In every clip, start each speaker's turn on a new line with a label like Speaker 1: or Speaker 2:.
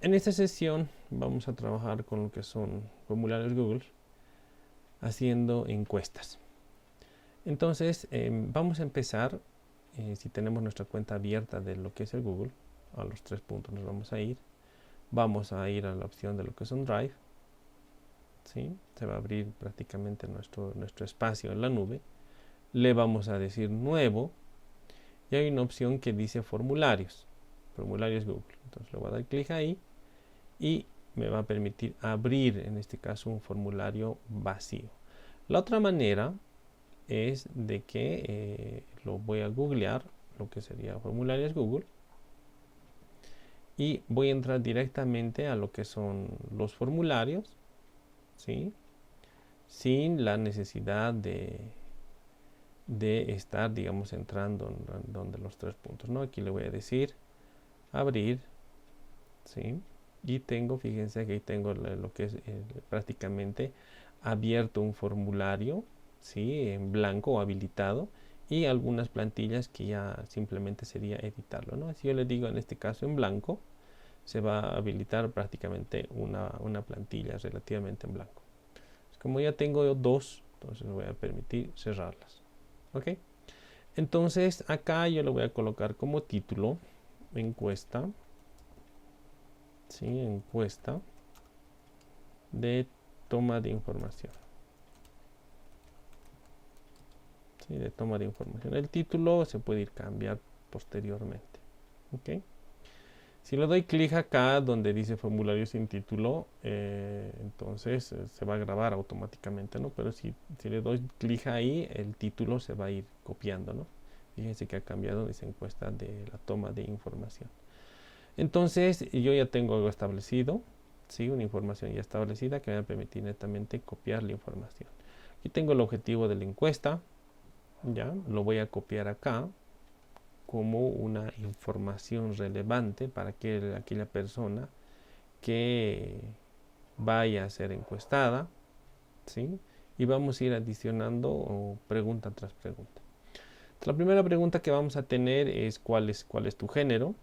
Speaker 1: En esta sesión vamos a trabajar con lo que son formularios Google haciendo encuestas. Entonces vamos a empezar, si tenemos nuestra cuenta abierta de lo que es el Google, a los 3 puntos nos vamos a ir. Vamos a ir a la opción de lo que es un Drive, ¿sí? Se va a abrir prácticamente nuestro espacio en la nube. Le vamos a decir nuevo y hay una opción que dice formularios Google. Entonces le voy a dar clic ahí y me va a permitir abrir en este caso un formulario vacío. La otra manera es de que lo voy a googlear, lo que sería formularios Google, y voy a entrar directamente a lo que son los formularios, ¿sí? Sin la necesidad de estar, digamos, entrando en donde los 3 puntos, ¿no? Aquí le voy a decir abrir, ¿sí? Y tengo, fíjense que ahí tengo lo que es prácticamente abierto un formulario, ¿sí? En blanco o habilitado, y algunas plantillas que ya simplemente sería editarlo, ¿no? Si yo le digo en este caso en blanco, se va a habilitar prácticamente una plantilla relativamente en blanco. Como ya tengo dos, entonces voy a permitir cerrarlas. ¿Ok? Entonces acá yo le voy a colocar como título encuesta, ¿sí? Encuesta de toma de información, ¿sí? De toma de información. El título se puede ir cambiar posteriormente. ¿Ok? Si le doy clic acá donde dice formulario sin título, entonces se va a grabar automáticamente, ¿no? Pero si le doy clic ahí, el título se va a ir copiando, ¿no? Fíjense que ha cambiado, dice encuesta de la toma de información. Entonces yo ya tengo algo establecido, ¿sí? Una información ya establecida que me va a permitir netamente copiar la información. Aquí tengo el objetivo de la encuesta, ya lo voy a copiar acá como una información relevante para que aquella persona que vaya a ser encuestada, ¿sí? Y vamos a ir adicionando pregunta tras pregunta. La primera pregunta que vamos a tener es ¿cuál es tu género?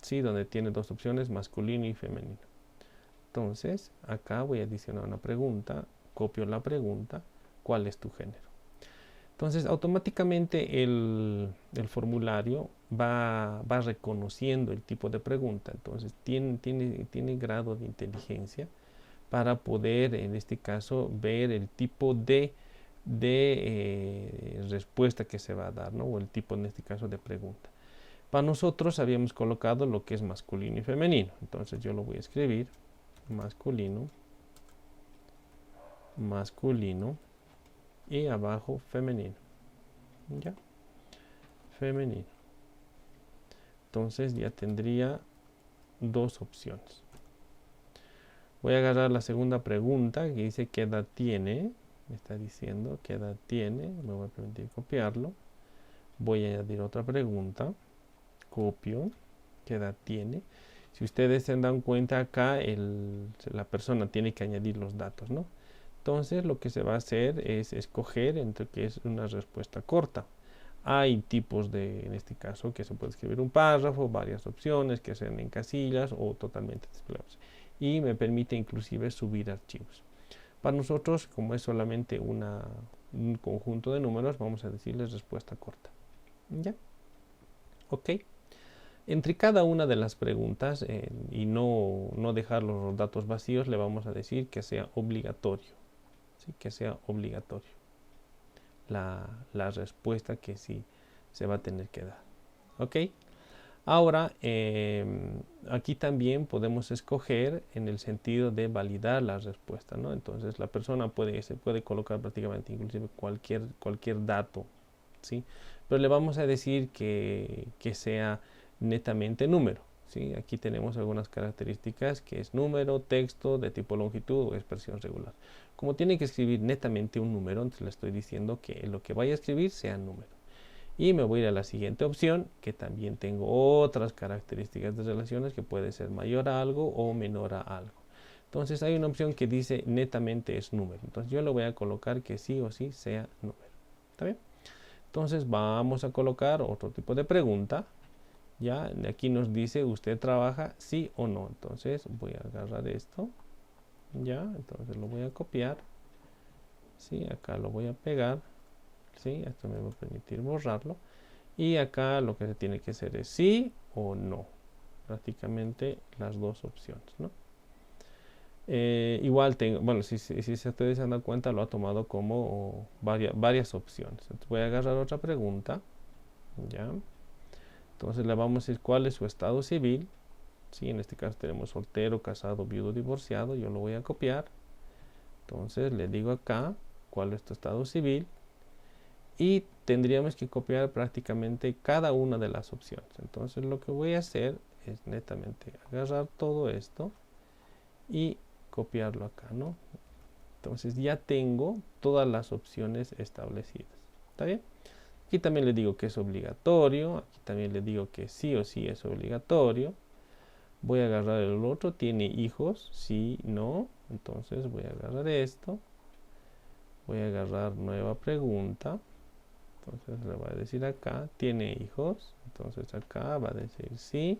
Speaker 1: ¿Sí? Donde tiene dos opciones, masculino y femenino. Entonces, acá voy a adicionar una pregunta, copio la pregunta, ¿cuál es tu género? Entonces, automáticamente el formulario va reconociendo el tipo de pregunta. Entonces, tiene grado de inteligencia para poder, en este caso, ver el tipo de respuesta que se va a dar, ¿no? O el tipo, en este caso, de pregunta. Para nosotros habíamos colocado lo que es masculino y femenino. Entonces, yo lo voy a escribir, masculino, y abajo femenino. ¿Ya? Femenino. Entonces ya tendría dos opciones. Voy a agarrar la segunda pregunta que dice ¿qué edad tiene? Me está diciendo ¿qué edad tiene? Me voy a permitir copiarlo. Voy a añadir otra pregunta. Copio. ¿Qué edad tiene? Si ustedes se dan cuenta acá, la persona tiene que añadir los datos, ¿no? Entonces lo que se va a hacer es escoger entre que es una respuesta corta. Hay tipos en este caso, que se puede escribir un párrafo, varias opciones que sean en casillas o totalmente desplegables. Y me permite inclusive subir archivos. Para nosotros, como es solamente un conjunto de números, vamos a decirles respuesta corta. ¿Ya? Ok. Entre cada una de las preguntas, y no dejar los datos vacíos, le vamos a decir que sea obligatorio. ¿Sí? Que sea obligatorio la respuesta que sí se va a tener que dar. ¿Ok? Ahora, aquí también podemos escoger en el sentido de validar la respuesta, ¿no? Entonces la persona se puede colocar prácticamente inclusive cualquier dato, ¿sí? Pero le vamos a decir que sea netamente número, ¿sí? Aquí tenemos algunas características que es número, texto, de tipo longitud o expresión regular. Como tiene que escribir netamente un número, entonces le estoy diciendo que lo que vaya a escribir sea número. Y me voy a ir a la siguiente opción, que también tengo otras características de relaciones que puede ser mayor a algo o menor a algo. Entonces hay una opción que dice netamente es número. Entonces yo le voy a colocar que sí o sí sea número. ¿Está bien? Entonces vamos a colocar otro tipo de pregunta Ya, aquí nos dice, ¿usted trabaja sí o no? Entonces voy a agarrar esto. Ya, entonces lo voy a copiar. Sí, acá lo voy a pegar. Sí, esto me va a permitir borrarlo. Y acá lo que se tiene que hacer es sí o no. Prácticamente las dos opciones, ¿no? Igual tengo, bueno, si ustedes se dan cuenta, lo ha tomado como varias opciones. Entonces voy a agarrar otra pregunta. Ya. Entonces le vamos a decir cuál es su estado civil. Sí, en este caso tenemos soltero, casado, viudo, divorciado. Yo lo voy a copiar. Entonces le digo acá cuál es tu estado civil. Y tendríamos que copiar prácticamente cada una de las opciones. Entonces lo que voy a hacer es netamente agarrar todo esto y copiarlo acá, ¿no? Entonces ya tengo todas las opciones establecidas. ¿Está bien? Aquí también le digo que es obligatorio. Aquí también le digo que sí o sí es obligatorio. Voy a agarrar el otro. ¿Tiene hijos? Sí, no. Entonces voy a agarrar esto. Voy a agarrar nueva pregunta. Entonces le voy a decir acá, ¿tiene hijos? Entonces acá va a decir sí.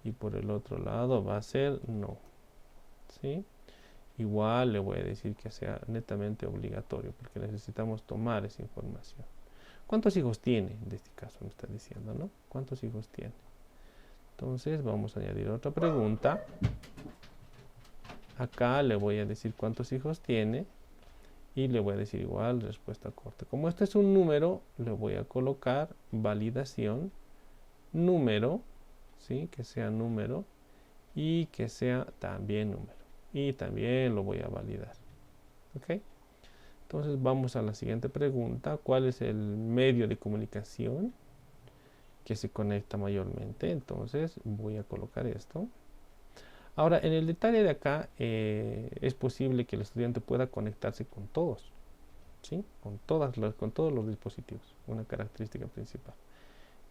Speaker 1: Y por el otro lado va a ser no. ¿Sí? Igual le voy a decir que sea netamente obligatorio, porque necesitamos tomar esa información. ¿Cuántos hijos tiene? En este caso me está diciendo, ¿no? ¿Cuántos hijos tiene? Entonces vamos a añadir otra pregunta. Acá le voy a decir cuántos hijos tiene. Y le voy a decir igual respuesta corta. Como este es un número, le voy a colocar validación número, ¿sí? Que sea número y que sea también número. Y también lo voy a validar. ¿Ok? Entonces vamos a la siguiente pregunta. ¿Cuál es el medio de comunicación que se conecta mayormente? Entonces voy a colocar esto. Ahora, en el detalle de acá, es posible que el estudiante pueda conectarse con todos, ¿sí? Con todos los dispositivos, una característica principal.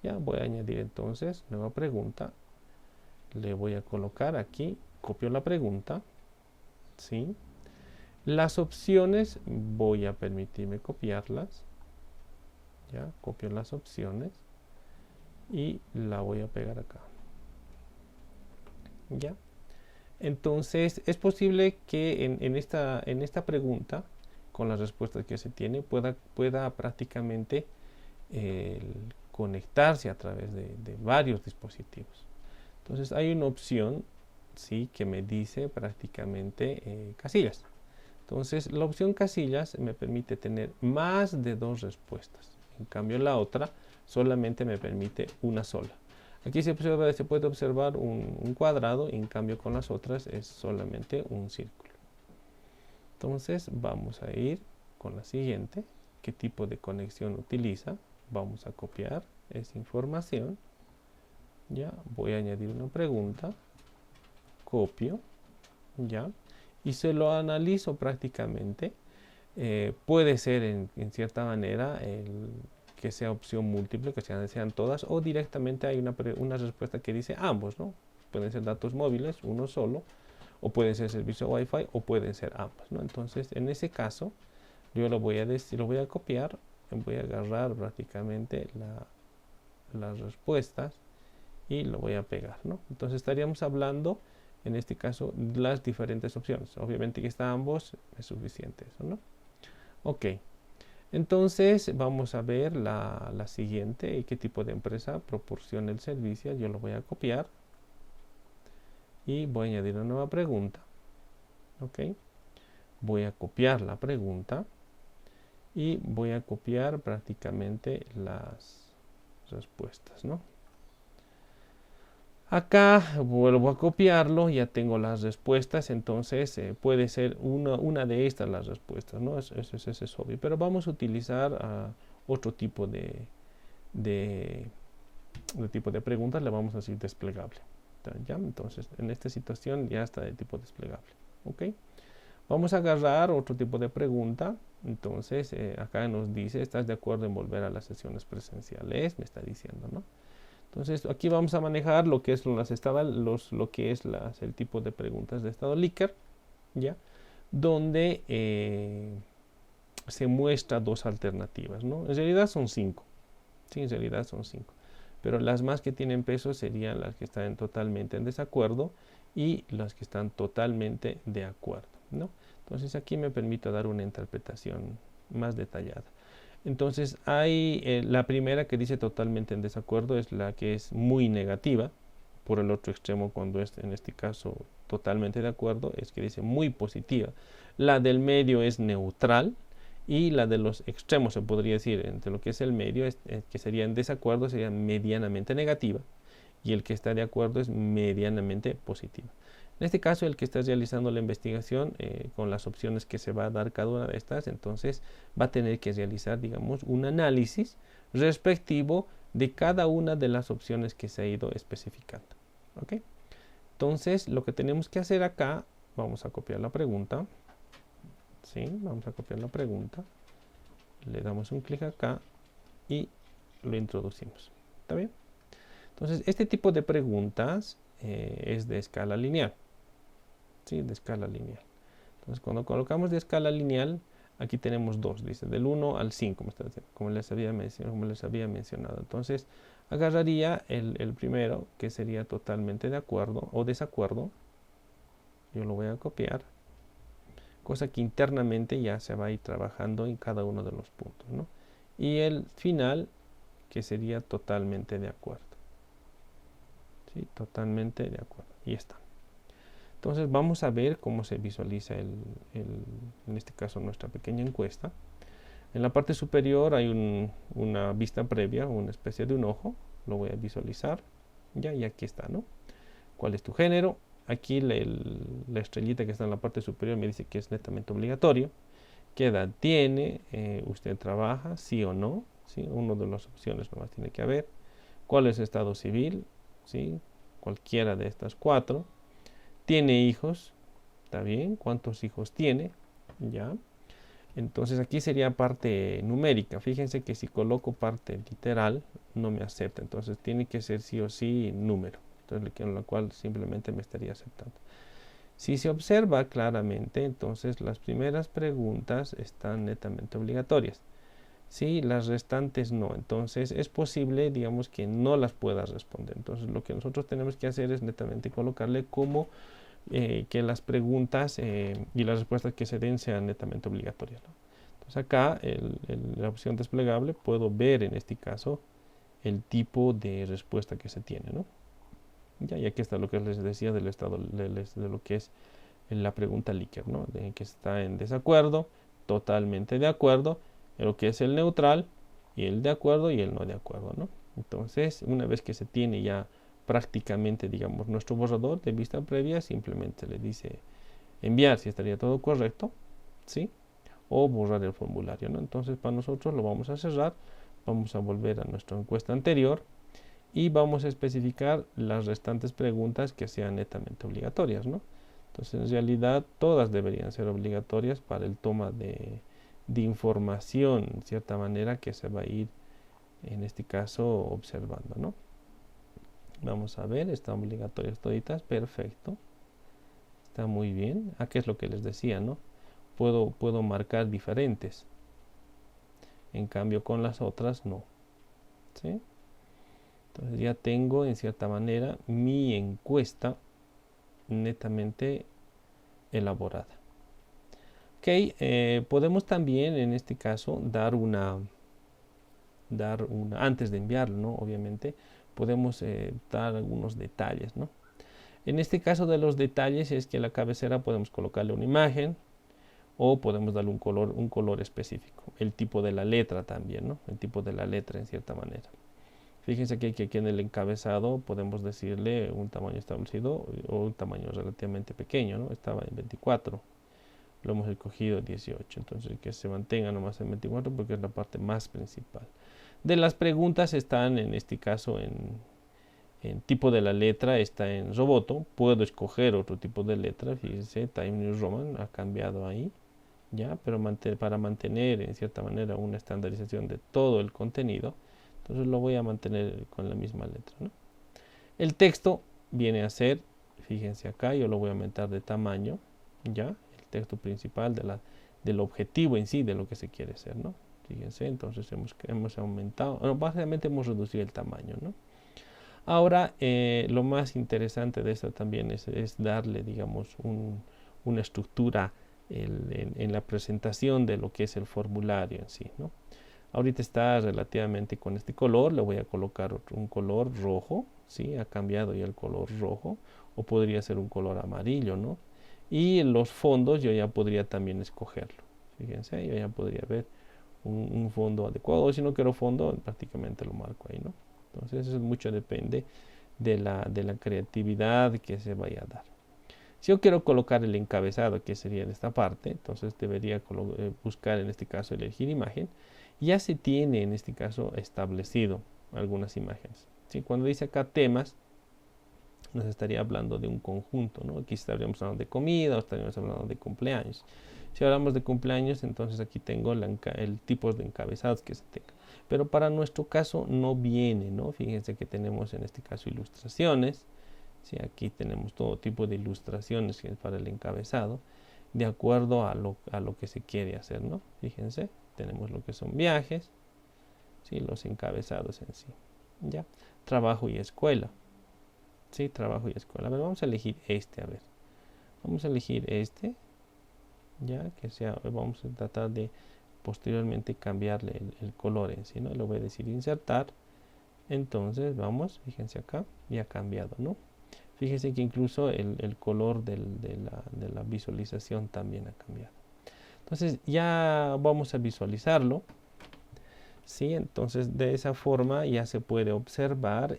Speaker 1: Ya voy a añadir entonces nueva pregunta. Le voy a colocar aquí, copio la pregunta, ¿sí? Las opciones voy a permitirme copiarlas. Ya, copio las opciones y la voy a pegar acá. Ya. Entonces, es posible que en esta pregunta, con las respuestas que se tiene, pueda prácticamente conectarse a través de varios dispositivos. Entonces, hay una opción, ¿sí? Que me dice prácticamente casillas. Entonces, la opción casillas me permite tener más de dos respuestas. En cambio, la otra solamente me permite una sola. Aquí se puede observar un cuadrado, en cambio con las otras es solamente un círculo. Entonces vamos a ir con la siguiente. ¿Qué tipo de conexión utiliza? Vamos a copiar esa información. Ya, voy a añadir una pregunta. Copio. Ya. Y se lo analizo prácticamente. Puede ser en cierta manera que sea opción múltiple, que sean todas, o directamente hay una respuesta que dice ambos, ¿no? Pueden ser datos móviles, uno solo, o puede ser servicio Wi-Fi, o pueden ser ambos, ¿no? Entonces, en ese caso, yo lo voy a copiar, voy a agarrar prácticamente las respuestas y lo voy a pegar, ¿no? Entonces, estaríamos hablando, en este caso, las diferentes opciones. Obviamente que está ambos, es suficiente eso, ¿no? Ok. Entonces vamos a ver la siguiente, qué tipo de empresa proporciona el servicio. Yo lo voy a copiar y voy a añadir una nueva pregunta. Ok, voy a copiar la pregunta y voy a copiar prácticamente las respuestas, ¿no? Acá vuelvo a copiarlo, ya tengo las respuestas, entonces puede ser una de estas las respuestas, ¿no? Eso es obvio, pero vamos a utilizar otro tipo de tipo de preguntas, le vamos a decir desplegable. ¿Ya? Entonces, en esta situación ya está de tipo desplegable. ¿Ok? Vamos a agarrar otro tipo de pregunta. Entonces, acá nos dice, ¿estás de acuerdo en volver a las sesiones presenciales? Me está diciendo, ¿no? Entonces, aquí vamos a manejar lo que es el tipo de preguntas de estado Likert, ¿ya? Donde se muestra dos alternativas, ¿no? En realidad son 5. Sí, en realidad son 5. pero las más que tienen peso serían las que están totalmente en desacuerdo y las que están totalmente de acuerdo, ¿no? Entonces aquí me permito dar una interpretación más detallada. Entonces hay la primera que dice totalmente en desacuerdo, es la que es muy negativa. Por el otro extremo, cuando es en este caso totalmente de acuerdo, es que dice muy positiva. La del medio es neutral y la de los extremos, se podría decir, entre lo que es el medio, que sería en desacuerdo, sería medianamente negativa, y el que está de acuerdo es medianamente positiva. En este caso, el que está realizando la investigación con las opciones que se va a dar cada una de estas, entonces va a tener que realizar, digamos, un análisis respectivo de cada una de las opciones que se ha ido especificando. ¿Ok? Entonces, lo que tenemos que hacer acá, vamos a copiar la pregunta. ¿Sí? Vamos a copiar la pregunta. Le damos un clic acá y lo introducimos. ¿Está bien? Entonces, este tipo de preguntas es de escala lineal. ¿Sí? De escala lineal. Entonces, cuando colocamos de escala lineal, aquí tenemos dos, dice, del 1 al 5, como les había mencionado. Entonces, agarraría el primero, que sería totalmente de acuerdo o desacuerdo. Yo lo voy a copiar. Cosa que internamente ya se va a ir trabajando en cada uno de los puntos, ¿no? Y el final, que sería totalmente de acuerdo. ¿Sí? Totalmente de acuerdo. Y está. Entonces vamos a ver cómo se visualiza en este caso nuestra pequeña encuesta. En la parte superior hay una vista previa, una especie de un ojo. Lo voy a visualizar. Ya, y aquí está, ¿no? ¿Cuál es tu género? Aquí la estrellita que está en la parte superior me dice que es netamente obligatorio. ¿Qué edad tiene? ¿Usted trabaja? ¿Sí o no? ¿Sí? Una de las opciones nomás tiene que haber. ¿Cuál es su estado civil? ¿Sí? Cualquiera de estas cuatro. ¿Tiene hijos? ¿Está bien? ¿Cuántos hijos tiene? Ya. Entonces aquí sería parte numérica. Fíjense que si coloco parte literal no me acepta. Entonces tiene que ser sí o sí número. Entonces, con lo cual simplemente me estaría aceptando. Si se observa claramente, entonces las primeras preguntas están netamente obligatorias. Sí, las restantes no. Entonces es posible, digamos, que no las puedas responder. Entonces lo que nosotros tenemos que hacer es netamente colocarle como que las preguntas y las respuestas que se den sean netamente obligatorias, ¿no? Entonces acá, la opción desplegable, puedo ver en este caso el tipo de respuesta que se tiene, ¿no? Ya, y aquí está lo que les decía del estado, de lo que es la pregunta Likert, ¿no? De que está en desacuerdo, totalmente de acuerdo, lo que es el neutral, y el de acuerdo y el no de acuerdo, ¿no? Entonces, una vez que se tiene ya prácticamente, digamos, nuestro borrador de vista previa, simplemente le dice enviar si estaría todo correcto, ¿sí? O borrar el formulario, ¿no? Entonces, para nosotros lo vamos a cerrar, vamos a volver a nuestra encuesta anterior y vamos a especificar las restantes preguntas que sean netamente obligatorias, ¿no? Entonces, en realidad, todas deberían ser obligatorias para el toma de información, en cierta manera, que se va a ir, en este caso, observando, ¿no? Vamos a ver, están obligatorias toditas, perfecto. Está muy bien. Aquí es lo que les decía, ¿no? Puedo marcar diferentes. En cambio, con las otras, no. ¿Sí? Entonces ya tengo, en cierta manera, mi encuesta netamente elaborada. Ok, podemos también en este caso dar una, antes de enviarlo, ¿no? Obviamente, podemos dar algunos detalles, ¿no? En este caso de los detalles es que a la cabecera podemos colocarle una imagen o podemos darle un color específico. El tipo de la letra también, ¿no? El tipo de la letra en cierta manera. Fíjense que aquí en el encabezado podemos decirle un tamaño establecido o un tamaño relativamente pequeño, ¿no? Estaba en 24, lo hemos escogido 18, entonces que se mantenga nomás en 24 porque es la parte más principal. De las preguntas están en este caso en tipo de la letra, está en Roboto, puedo escoger otro tipo de letra, fíjense, Times New Roman ha cambiado ahí, ya, pero para mantener en cierta manera una estandarización de todo el contenido, entonces lo voy a mantener con la misma letra, ¿no? El texto viene a ser, fíjense acá, yo lo voy a aumentar de tamaño, ya, el texto principal del objetivo en sí, de lo que se quiere hacer, ¿no? Fíjense, entonces hemos aumentado, bueno, básicamente hemos reducido el tamaño, ¿no? Ahora, lo más interesante de esto también es darle, digamos, una estructura en la presentación de lo que es el formulario en sí, ¿no? Ahorita está relativamente con este color, le voy a colocar un color rojo, ¿sí? Ha cambiado ya el color rojo, o podría ser un color amarillo, ¿no? Y los fondos yo ya podría también escogerlo. Fíjense, yo ya podría ver un fondo adecuado, o si no quiero fondo, prácticamente lo marco ahí, ¿no? Entonces eso mucho depende de la creatividad que se vaya a dar. Si yo quiero colocar el encabezado, que sería en esta parte, entonces debería buscar en este caso elegir imagen. Ya se tiene en este caso establecido algunas imágenes. ¿Sí? Cuando dice acá temas, nos estaría hablando de un conjunto, ¿no? Aquí estaríamos hablando de comida o estaríamos hablando de cumpleaños. Si hablamos de cumpleaños, entonces aquí tengo el tipo de encabezados que se tenga. Pero para nuestro caso no viene, ¿no? Fíjense que tenemos en este caso ilustraciones. ¿Sí? Aquí tenemos todo tipo de ilustraciones que es para el encabezado, de acuerdo a lo que se quiere hacer, ¿no? Fíjense, tenemos lo que son viajes, ¿sí? Los encabezados en sí. ¿Ya? Trabajo y escuela. Sí, trabajo y escuela. A ver, vamos a elegir este, a ver. Vamos a elegir este, ya, que sea, vamos a tratar de posteriormente cambiarle el color en sí, ¿no? Le voy a decir insertar. Entonces, vamos, fíjense acá, ya ha cambiado, ¿no? Fíjense que incluso el color de la visualización también ha cambiado. Entonces, ya vamos a visualizarlo. ¿Sí? Entonces, de esa forma ya se puede observar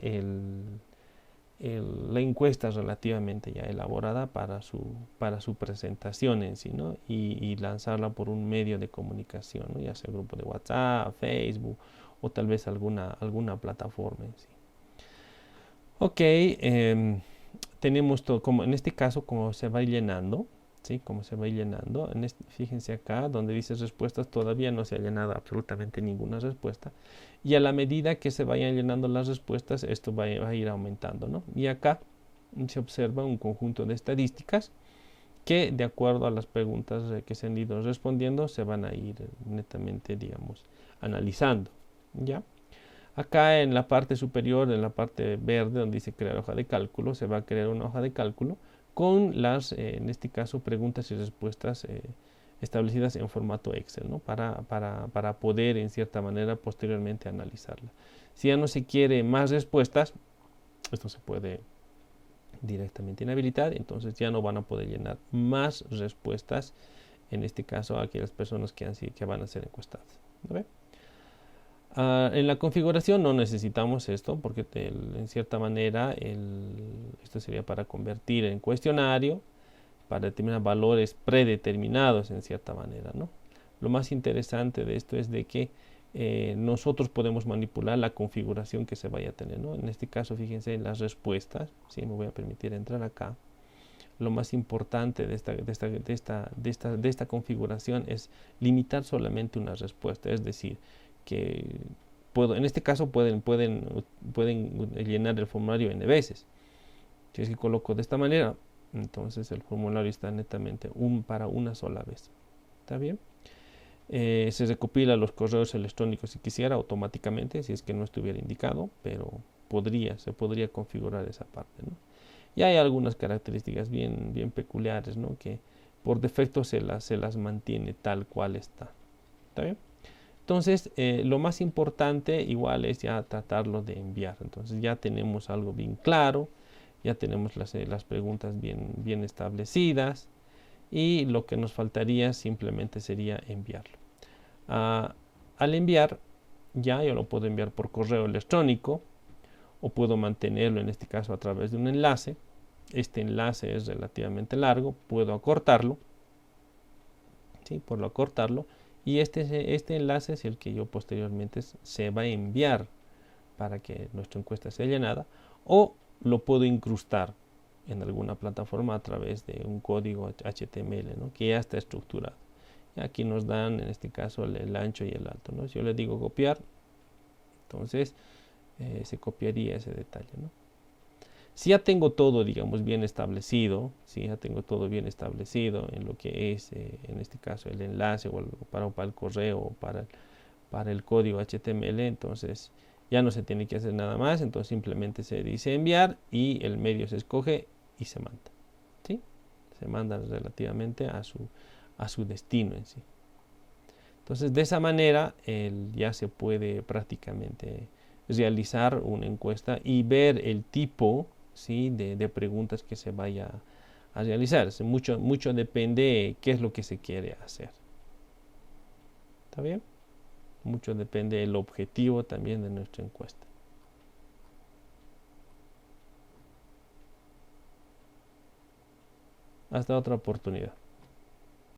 Speaker 1: la encuesta relativamente ya elaborada para su presentación en sí, ¿no? Y lanzarla por un medio de comunicación, ¿no? Ya sea grupo de WhatsApp, Facebook o tal vez alguna plataforma en sí. Ok, tenemos todo, como en este caso, como se va llenando, ¿sí? Como se va llenando, fíjense acá, donde dice respuestas, todavía no se ha llenado absolutamente ninguna respuesta, y a la medida que se vayan llenando las respuestas, esto va a ir aumentando, ¿no? Y acá se observa un conjunto de estadísticas que, de acuerdo a las preguntas que se han ido respondiendo, se van a ir netamente, digamos, analizando, ¿ya? Acá en la parte superior, en la parte verde, donde dice crear hoja de cálculo, se va a crear una hoja de cálculo con las, en este caso, preguntas y respuestas establecidas en formato Excel, ¿no? Para poder, en cierta manera, posteriormente analizarla. Si ya no se quiere más respuestas, esto se puede directamente inhabilitar, entonces ya no van a poder llenar más respuestas, en este caso, a aquellas personas que van a ser encuestadas. ¿No? En la configuración no necesitamos esto porque en cierta manera esto sería para convertir en cuestionario, para determinar valores predeterminados en cierta manera, ¿no? Lo más interesante de esto es de que nosotros podemos manipular la configuración que se vaya a tener, ¿no? En este caso, fíjense en las respuestas, ¿sí? Me voy a permitir entrar acá. Lo más importante de esta configuración es limitar solamente una respuesta, es decir, que en este caso pueden llenar el formulario n veces. Si es que coloco de esta manera, entonces el formulario está netamente para una sola vez. ¿Está bien? Se recopila los correos electrónicos si quisiera automáticamente, si es que no estuviera indicado, pero se podría configurar esa parte, ¿no? Y hay algunas características bien peculiares, ¿no? Que por defecto se las mantiene tal cual está. ¿Está bien? Entonces, lo más importante igual es ya tratarlo de enviar. Entonces ya tenemos algo bien claro, ya tenemos las preguntas bien establecidas y lo que nos faltaría simplemente sería enviarlo. Al enviar, ya yo lo puedo enviar por correo electrónico o puedo mantenerlo en este caso a través de un enlace. Este enlace es relativamente largo, puedo acortarlo, ¿sí? Puedo acortarlo y este enlace es el que yo posteriormente se va a enviar para que nuestra encuesta sea llenada, o lo puedo incrustar en alguna plataforma a través de un código HTML, ¿no? Que ya está estructurado. Y aquí nos dan en este caso el ancho y el alto, ¿no? Si yo le digo copiar, entonces se copiaría ese detalle, ¿no? Si ya tengo todo, digamos, bien establecido, si ya tengo todo bien establecido en lo que es, en este caso, el enlace o para el correo o para el código HTML, entonces ya no se tiene que hacer nada más, entonces simplemente se dice enviar y el medio se escoge y se manda, ¿sí? Se manda relativamente a su destino en sí. Entonces, de esa manera, ya se puede prácticamente realizar una encuesta y ver el tipo, ¿sí?, de preguntas que se vaya a realizar. Mucho depende qué es lo que se quiere hacer. ¿Está bien? Mucho depende del objetivo también de nuestra encuesta. Hasta otra oportunidad.